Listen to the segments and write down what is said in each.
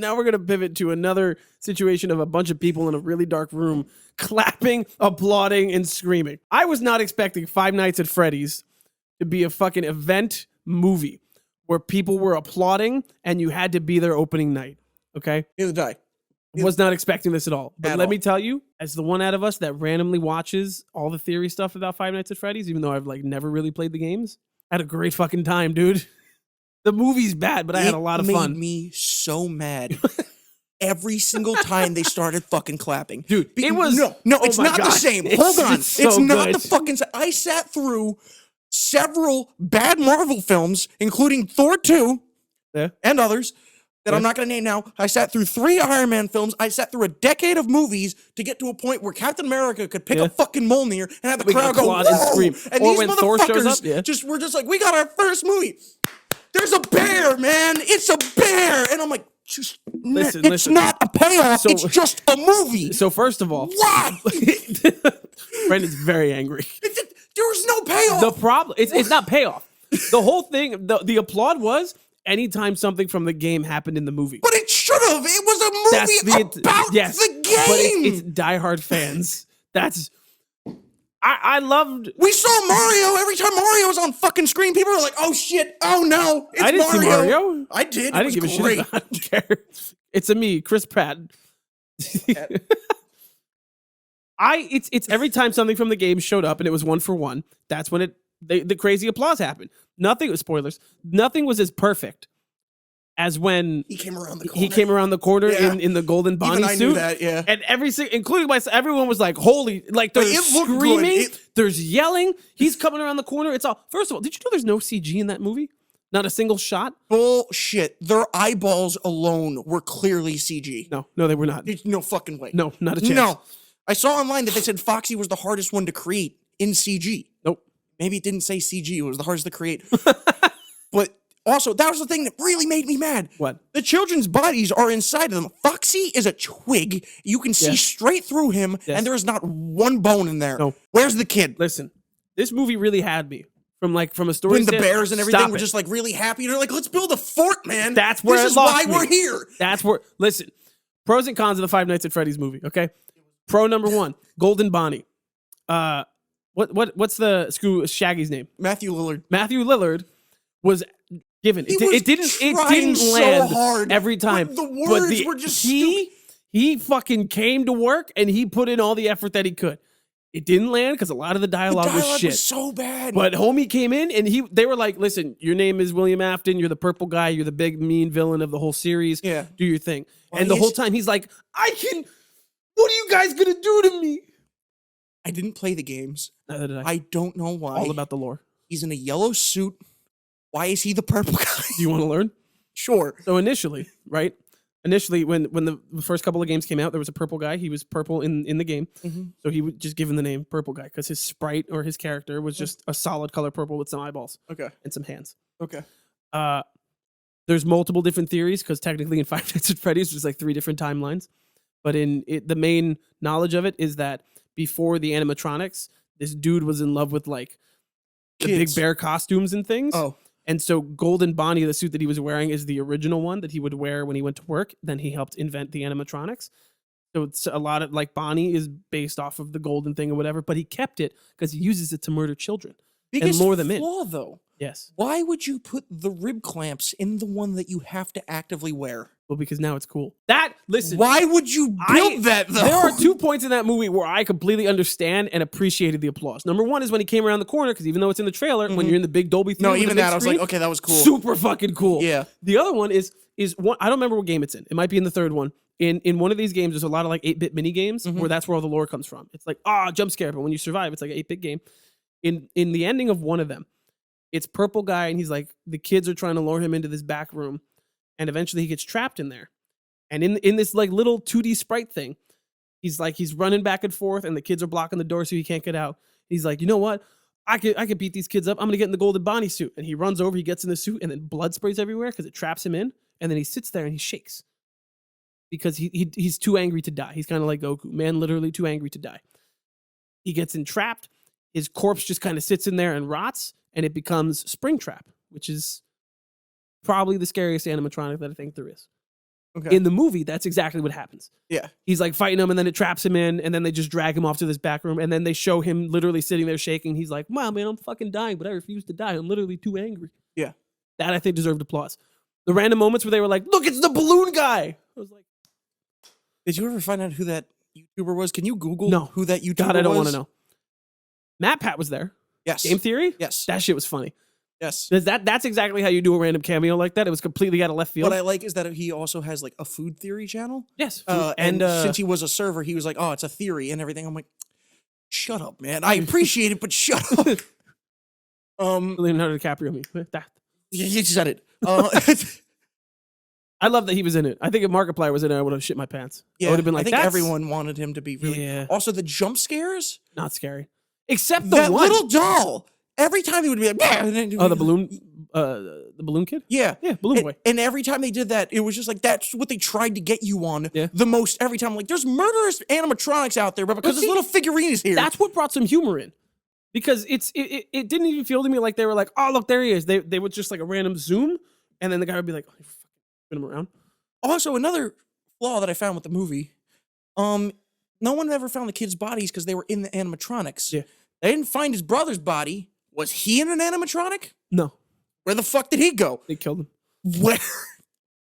Now we're going to pivot to another situation of a bunch of people in a really dark room clapping, applauding, and screaming. I was not expecting Five Nights at Freddy's to be a fucking event movie where people were applauding and you had to be there opening night. Okay? Neither did I. Was not expecting this at all. But let all. me tell you, as the one out of us that randomly watches all the theory stuff about Five Nights at Freddy's, even though I've like never really played the games, I had a great fucking time, dude. The movie's bad, but I had a lot of fun. It made me so mad. Every single time they started fucking clapping. Dude, it was... No, it's not the same. Hold on. It's not the fucking... I sat through several bad Marvel films, including Thor 2 and others that I'm not going to name now. I sat through 3 Iron Man films. I sat through a decade of movies to get to a point where Captain America could pick a fucking Mjolnir and have the crowd go, whoa! And scream. And or these when motherfuckers Thor shows up, we're just like, we got our first movie. There's a bear, man. It's a bear. And I'm like, it's not a payoff. It's just a movie. So first of all, why? Brandon's very angry. There was no payoff. The problem, it's not payoff. The whole thing, the applaud was anytime something from the game happened in the movie. But it should have. It was a movie about the game. But it's diehard fans. That's... I loved... We saw Mario. Every time Mario was on fucking screen, people were like, oh shit, oh no, it's I didn't see Mario. I did. I didn't give a shit about it. I don't care. It's a me, Chris Pratt. It's every time something from the game showed up and it was 1 for 1, that's when the crazy applause happened. Nothing was spoilers. Nothing was as perfect as when he came around the corner. He came around the corner in the golden Bonnie suit. I knew that, yeah. And including myself, everyone was like, holy, like they're screaming, there's yelling. He's coming around the corner. It's all, first of all, did you know there's no CG in that movie? Not a single shot? Bullshit. Their eyeballs alone were clearly CG. No, they were not. There's no fucking way. No, not a chance. No. I saw online that they said Foxy was the hardest one to create in CG. Nope. Maybe it didn't say CG. It was the hardest to create. But also, that was the thing that really made me mad. What? The children's bodies are inside of them. Foxy is a twig. You can see straight through him, and there is not one bone in there. No. Where's the kid? Listen, this movie really had me. From a story when the bears and everything were just like really happy. They're like, let's build a fort, man. That's where this is why we're here. That's where, listen, pros and cons of the Five Nights at Freddy's movie, okay? Pro number 1, Golden Bonnie. What's the Shaggy's name? Matthew Lillard. Matthew Lillard was given. It didn't land so hard every time. But the words were just he fucking came to work and he put in all the effort that he could. It didn't land because a lot of the dialogue was shit. Was so bad. But homie came in and they were like, listen, your name is William Afton. You're the purple guy. You're the big mean villain of the whole series. Yeah. Do your thing. Well, and the whole time he's like, what are you guys going to do to me? I didn't play the games. Neither did I. I don't know why. All about the lore. He's in a yellow suit. Why is he the purple guy? Do you want to learn? Sure. So initially, right? Initially, when the first couple of games came out, there was a purple guy. He was purple in the game. Mm-hmm. So he would just give him the name Purple Guy because his sprite or his character was just a solid color purple with some eyeballs. Okay. And some hands. Okay. There's multiple different theories because technically in Five Nights at Freddy's, there's like 3 different timelines. But the main knowledge of it is that before the animatronics, this dude was in love with like the big bear costumes and things. Oh. And so Golden Bonnie, the suit that he was wearing, is the original one that he would wear when he went to work. Then he helped invent the animatronics. So it's a lot of like Bonnie is based off of the golden thing or whatever, but he kept it because he uses it to murder children and lure them in. Though. Yes. Why would you put the rib clamps in the one that you have to actively wear? Well, because now it's cool. Listen. Why would you build that though? There are 2 points in that movie where I completely understand and appreciated the applause. Number 1 is when he came around the corner, because even though it's in the trailer, when you're in the big Dolby theater, even that, I was like, okay, that was cool. Super fucking cool. Yeah. The other one is one, I don't remember what game it's in. It might be in the third one. In one of these games, there's a lot of like 8-bit mini games where that's where all the lore comes from. It's like, jump scare, but when you survive, it's like an 8-bit game. In the ending of one of them, it's Purple Guy, and he's like, the kids are trying to lure him into this back room, and eventually he gets trapped in there. And in this like little 2D sprite thing, he's running back and forth, and the kids are blocking the door so he can't get out. He's like, you know what? I could beat these kids up. I'm gonna get in the Golden Bonnie suit. And he runs over, he gets in the suit, and then blood sprays everywhere because it traps him in. And then he sits there and he shakes because he's too angry to die. He's kind of like Goku, man, literally too angry to die. He gets entrapped. His corpse just kind of sits in there and rots, and it becomes Springtrap, which is probably the scariest animatronic that I think there is. Okay. In the movie, that's exactly what happens. Yeah. He's like fighting him, and then it traps him in, and then they just drag him off to this back room, and then they show him literally sitting there shaking. He's like, "Wow, man, I'm fucking dying, but I refuse to die. I'm literally too angry." Yeah. That I think deserved applause. The random moments where they were like, "Look, it's the balloon guy." I was like, Did you ever find out who that YouTuber was? Can you Google No. who that YouTuber was? God, I don't want to know. Matt Pat was there. Yes. Game Theory? Yes. That shit was funny. Yes. That's exactly how you do a random cameo like that. It was completely out of left field. What I like is that he also has like a food theory channel. Yes. And since he was a server, he was like, "Oh, it's a theory and everything." I'm like, "Shut up, man. I appreciate it, but shut up." Leonardo DiCaprio me. That. You said it. I love that he was in it. I think if Markiplier was in it, I would have shit my pants. Yeah, I would have been like, I think "That's everyone wanted him to be really. Yeah. Also, the jump scares. not scary." Except the That one. little doll. Every time he would be like, "Bah," and then, Oh, the balloon kid? Yeah. Yeah, balloon boy. And every time they did that, it was just like, that's what they tried to get you on the most every time. Like, there's murderous animatronics out there, but because this little figurine is here. That's what brought some humor in. Because it didn't even feel to me like they were like, "Oh, look, there he is." They would just like a random zoom, and then the guy would be like, "Oh, you fucking spin him around." Also, another flaw that I found with the movie, no one ever found the kids' bodies because they were in the animatronics. Yeah. They didn't find his brother's body. Was he in an animatronic? No. Where the fuck did he go? They killed him. Where?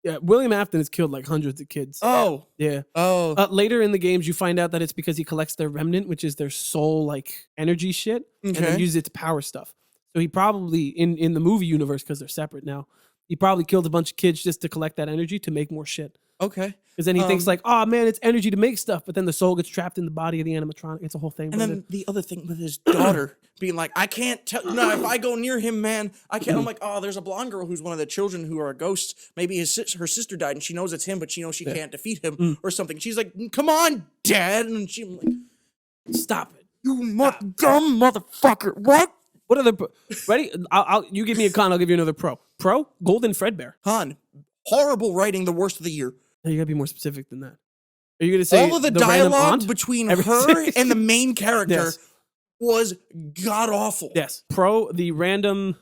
Yeah, William Afton has killed like hundreds of kids. Oh. Yeah. Oh. Later in the games, you find out that it's because he collects their remnant, which is their soul like energy shit, and then Okay. uses it to power stuff. So he probably in the movie universe, because they're separate now, he probably killed a bunch of kids just to collect that energy to make more shit. Okay. Because then he thinks like, "Oh man, it's energy to make stuff," but then the soul gets trapped in the body of the animatronic. It's a whole thing. And then the other thing with his daughter being like, "I can't tell. No, if I go near him, man, I can't." I'm like, "Oh, there's a blonde girl who's one of the children who are a ghost. Maybe her sister died, and she knows it's him, but she knows she can't defeat him or something." She's like, "Come on, Dad," and I'm like, Stop it. "You dumb motherfucker! What?" What other ready? You give me a con, I'll give you another pro. Pro Golden Fredbear. Han, horrible writing, the worst of the year. No, you gotta be more specific than that. Are you gonna say All of the random dialogue aunt? between her and the main character Yes. was god awful. Yes. Pro the random,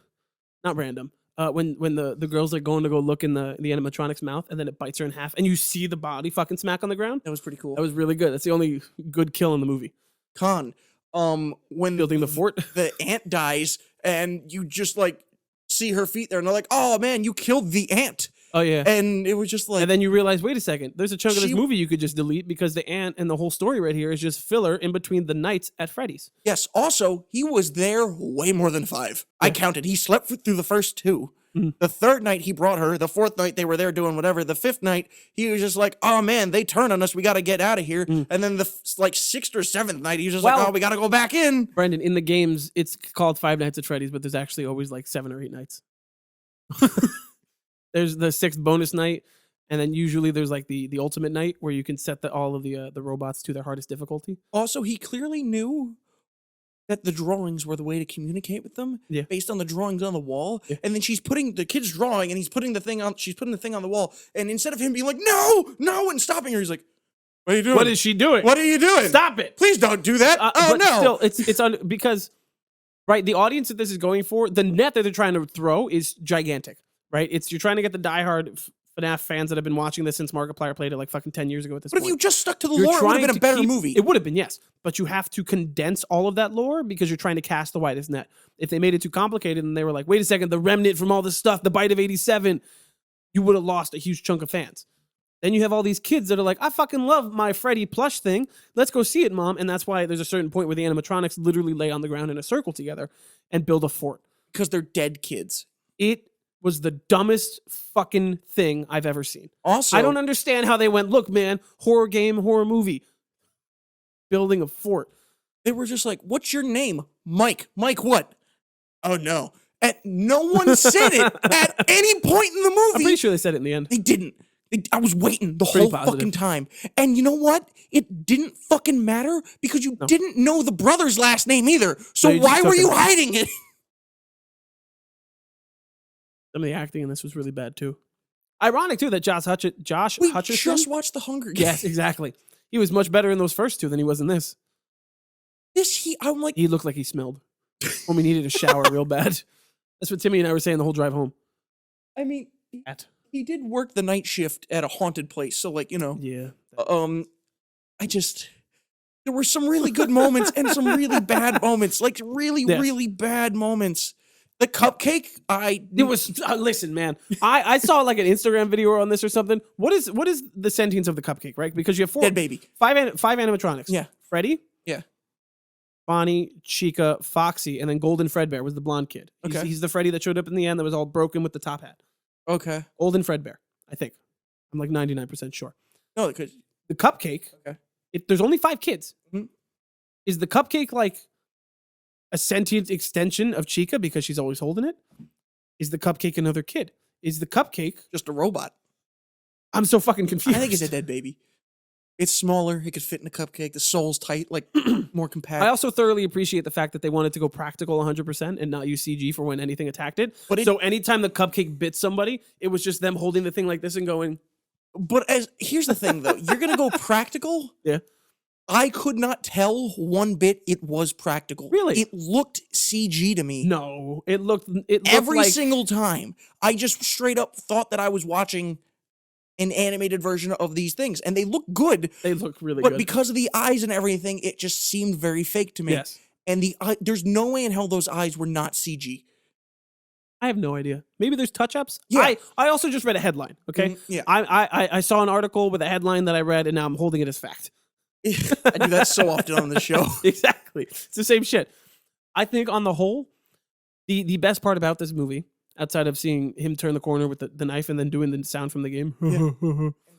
not random. When the girls are going to go look in the animatronic's mouth and then it bites her in half and you see the body fucking smack on the ground. That was pretty cool. That was really good. That's the only good kill in the movie. Con, when Building the fort. the ant dies and you just like see her feet there and they're like, "Oh man, you killed the ant." Oh yeah. And it was just like, And then you realize, wait a second, there's a chunk of this movie you could just delete because the ant and the whole story right here is just filler in between the nights at Freddy's. yes, also, he was there way more than 5. I counted. He slept through the first 2. The third night he brought her. The fourth night they were there doing whatever. The fifth night he was just like, "Oh man, they turned on us. We got to get out of here." And then the sixth or seventh night he was just like, "Oh, we got to go back in." Brendan, in the games, it's called Five Nights at Freddy's, but there's actually always like 7 or 8 nights. There's the 6th bonus night, and then usually there's like the ultimate night where you can set all of the robots to their hardest difficulty. Also, he clearly knew that the drawings were the way to communicate with them based on the drawings on the wall. And then she's putting the kid's drawing and she's putting the thing on the wall. And instead of him being like, "No, no," and stopping her, he's like, "What are you doing? What is she doing? What are you doing? Stop it. Please don't do that." But No. Still, because, right, the audience that this is going for, the net that they're trying to throw is gigantic, right? You're trying to get the diehard FNAF fans that have been watching this since Markiplier played it like fucking 10 years ago at this But point. if you just stuck to the You're lore, it would have trying been a to better keep- movie. It would have been, yes. But you have to condense all of that lore because you're trying to cast the widest net. If they made it too complicated and they were like, "Wait a second, the remnant from all this stuff, the bite of 87, you would have lost a huge chunk of fans. Then you have all these kids that are like, "I fucking love my Freddy plush thing. Let's go see it, Mom." And that's why there's a certain point where the animatronics literally lay on the ground in a circle together and build a fort. Because they're dead kids. It was the dumbest fucking thing I've ever seen. Also, I don't understand how they went, "Look, man, horror game, horror movie. Building a fort." they were just like, "What's your name?" "Mike." "Mike what?" "Oh no." And no one said it at any point in the movie. I'm pretty sure they said it in the end. They didn't. I was waiting the Pretty whole positive. fucking time. And you know what? It didn't fucking matter because you didn't know the brother's last name either. So you just why took were it. you hiding it? Some of the acting in this was really bad too. Ironic too that Josh We Hutcherson. just watched The Hunger Games. Yes, exactly. He was much better in those first 2 than he was in this. I'm like, He looked like he smelled. Homie needed a shower real bad. That's what Timmy and I were saying the whole drive home. I mean, At. he did work the night shift at a haunted place, so like, you know. Yeah. There were some really good moments and some really bad moments, like really bad moments. The cupcake, it was listen, man. I saw like an Instagram video on this or something. What is the sentience of the cupcake, right? Because you have dead baby, five animatronics. Yeah, Freddy. Yeah, Bonnie, Chica, Foxy, and then Golden Fredbear was the blonde kid. He's the Freddy that showed up in the end that was all broken with the top hat. Okay, Golden Fredbear, I think. I'm like 99% sure. No, because the cupcake. Okay. If there's only 5 kids, mm-hmm. Is the cupcake like a sentient extension of Chica because she's always holding it? Is the cupcake another kid? Is the cupcake just a robot? I'm so fucking confused. I think it's a dead baby. It's smaller. It could fit in a cupcake. The soul's tight, like more compact. I also thoroughly appreciate the fact that they wanted to go practical 100% and not use CG for when anything attacked it. So anytime the cupcake bit somebody, it was just them holding the thing like this and going. But here's the thing, though. You're going to go practical? Yeah. I could not tell one bit it was practical. Really? It looked CG to me. No. It looked every like, single time. I just straight up thought that I was watching an animated version of these things. And they look good. They look really good. But because of the eyes and everything, it just seemed very fake to me. Yes. And there's no way in hell those eyes were not CG. I have no idea. Maybe there's touch-ups. Yeah. I also just read a headline, okay? Mm-hmm. Yeah. I saw an article with a headline that I read, and now I'm holding it as fact. I do that so often on the show. Exactly. It's the same shit. I think on the whole, the best part about this movie, outside of seeing him turn the corner with the knife and then doing the sound from the game. Yeah.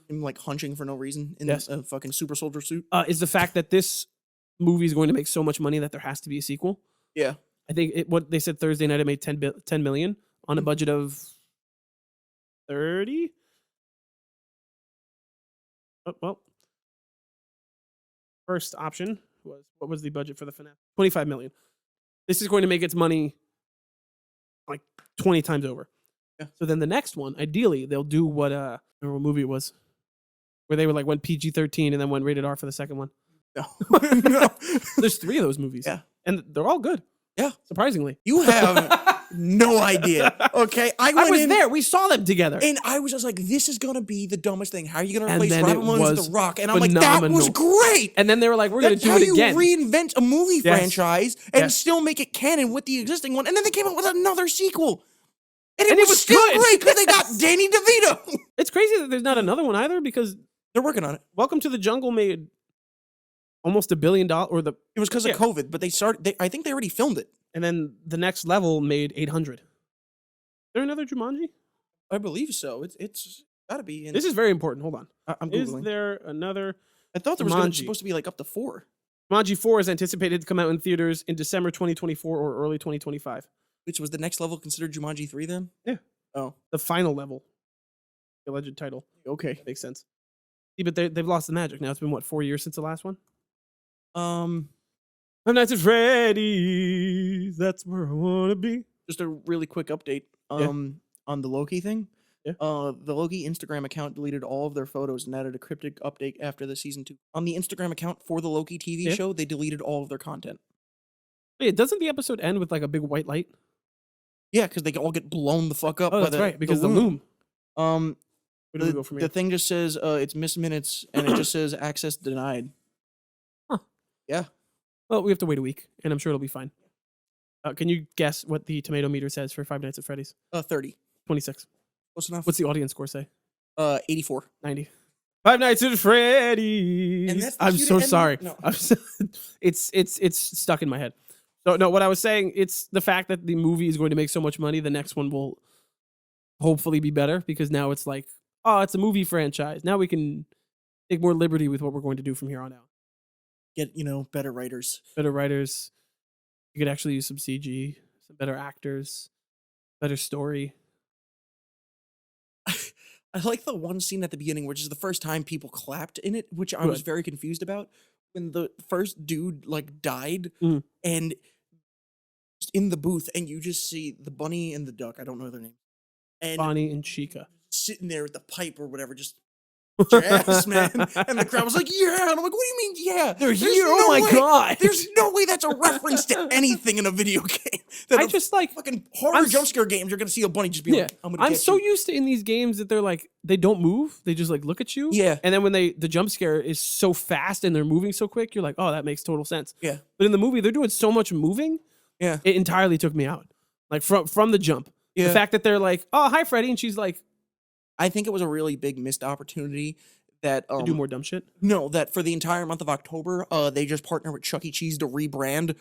Him like hunching for no reason in a fucking super soldier suit. Is the fact that this movie is going to make so much money that there has to be a sequel. Yeah. I think what they said Thursday night, it made 10 million on a budget of 30. Oh, well, first option was, what was the budget for the FNAF? 25 million. This is going to make its money like 20 times over. Yeah. So then the next one, ideally, they'll do what remember what movie it was, where they were like went PG-13 and then went rated R for the second one. No. No. There's 3 of those movies. Yeah. And they're all good. Yeah. Surprisingly. You have no idea. Okay. I was there. We saw them together. And I was just like, this is going to be the dumbest thing. How are you going to replace then Robin it Williams was with The Rock? And I'm like, that was great. And then they were like, we're going to do it again. That's how you reinvent a movie franchise and still make it canon with the existing one. And then they came out with another sequel. And it was still good. Great because they got Danny DeVito. It's crazy that there's not another one either because they're working on it. Welcome to the Jungle made almost $1 billion. It was because of COVID, but I think they already filmed it. And then the next level made 800. Is there another Jumanji? I believe so. It's got to be. This is very important. Hold on. I'm Googling. Is there another? I thought there was supposed to be like up to 4. Jumanji 4 is anticipated to come out in theaters in December 2024 or early 2025. Which was the next level considered Jumanji 3 then? Yeah. Oh. The final level. The alleged title. Okay. That makes sense. See, but they've lost the magic now. It's been, what, 4 years since the last one? Five Nights at Freddy's. That's where I want to be. Just a really quick update on the Loki thing. Yeah. The Loki Instagram account deleted all of their photos and added a cryptic update after the season 2. On the Instagram account for the Loki TV show, they deleted all of their content. Wait, doesn't the episode end with like a big white light? Yeah, because they all get blown the fuck up. Oh, by that's right, because the loom. Where do we go from here? The thing just says it's missed minutes, and it just says access denied. Huh. Yeah. Well, we have to wait a week, and I'm sure it'll be fine. Can you guess what the tomato meter says for Five Nights at Freddy's? 30. 26. Close enough. What's the audience score say? 84. 90. Five Nights at Freddy's. And that's I'm so sorry. No. It's stuck in my head. So no, what I was saying, it's the fact that the movie is going to make so much money. The next one will hopefully be better because now it's like, oh, it's a movie franchise. Now we can take more liberty with what we're going to do from here on out. Get, better writers. Better writers. You could actually use some CG, some better actors, better story. I like the one scene at the beginning, which is the first time people clapped in it, which I was very confused about. When the first dude died and in the booth, and you just see the bunny and the duck. I don't know their name. And Bonnie and Chica sitting there with the pipe or whatever, just Your ass, man. And the crowd was like, yeah. And I'm like, what do you mean, yeah? They're here. Oh my God. There's no way that's a reference to anything in a video game. I just like fucking horror jump scare games. You're going to see a bunny just be like, I'm so used to in these games that they're like, they don't move. They just like look at you. Yeah. And then when the jump scare is so fast and they're moving so quick, you're like, oh, that makes total sense. Yeah. But in the movie, they're doing so much moving. Yeah. It entirely took me out. Like from the jump. Yeah. The fact that they're like, oh, hi, Freddy. And she's like, I think it was a really big missed opportunity that to do more dumb shit. No, that for the entire month of October, they just partnered with Chuck E. Cheese to rebrand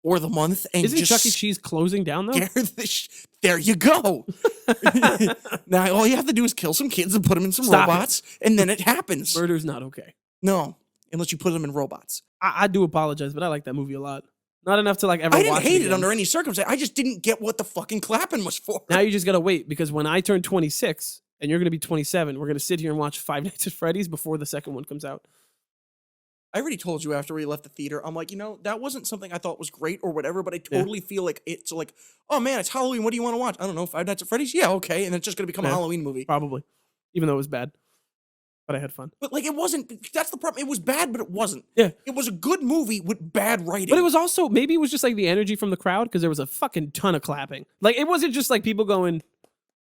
for the month. And isn't Chuck E. Cheese closing down though? There you go. Now all you have to do is kill some kids and put them in some robots, and then it happens. Murder's not okay. No, unless you put them in robots. I do apologize, but I like that movie a lot. Not enough to like ever. I didn't hate it under any circumstance. I just didn't get what the fucking clapping was for. Now you just gotta wait, because when I turn 26 and you're gonna be 27, we're gonna sit here and watch Five Nights at Freddy's before the second one comes out. I already told you after we left the theater, I'm like, that wasn't something I thought was great or whatever, but I totally feel like it's like, oh man, it's Halloween. What do you want to watch? I don't know, Five Nights at Freddy's? Yeah, okay. And it's just gonna become a Halloween movie. Probably. Even though it was bad. But I had fun. But like, it wasn't, that's the problem. It was bad, but it wasn't. Yeah. It was a good movie with bad writing. But it was also, maybe it was just like the energy from the crowd, because there was a fucking ton of clapping. Like, it wasn't just like people going.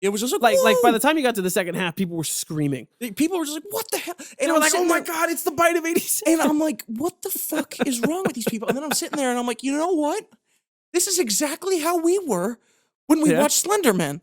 It was just like by the time you got to the second half, people were screaming. People were just like, what the hell? And they were like, oh my God, it's the bite of 86. And I'm like, what the fuck is wrong with these people? And then I'm sitting there and I'm like, you know what? This is exactly how we were when we watched Slender Man.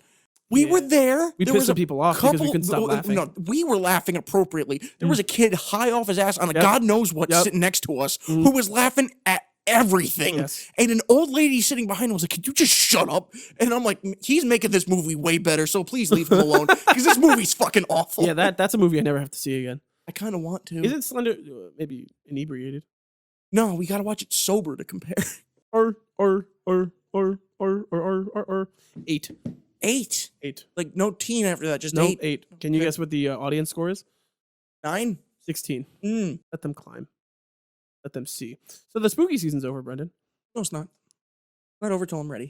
We were there. We pissed some people off because we couldn't stop laughing. No, we were laughing appropriately. There was a kid high off his ass on a God knows what sitting next to us who was laughing at everything. Yes. And an old lady sitting behind him was like, could you just shut up? And I'm like, he's making this movie way better, so please leave him alone, because this movie's fucking awful. Yeah, that's a movie I never have to see again. I kind of want to. Isn't Slender maybe inebriated? No, we got to watch it sober to compare. Or 8. 8. 8. Like no teen after that, just no, 8. 8. Can you guess what the audience score is? 9. 16. Mm. Let them climb. Let them see. So the spooky season's over, Brendan. No, it's not. Not over till I'm ready.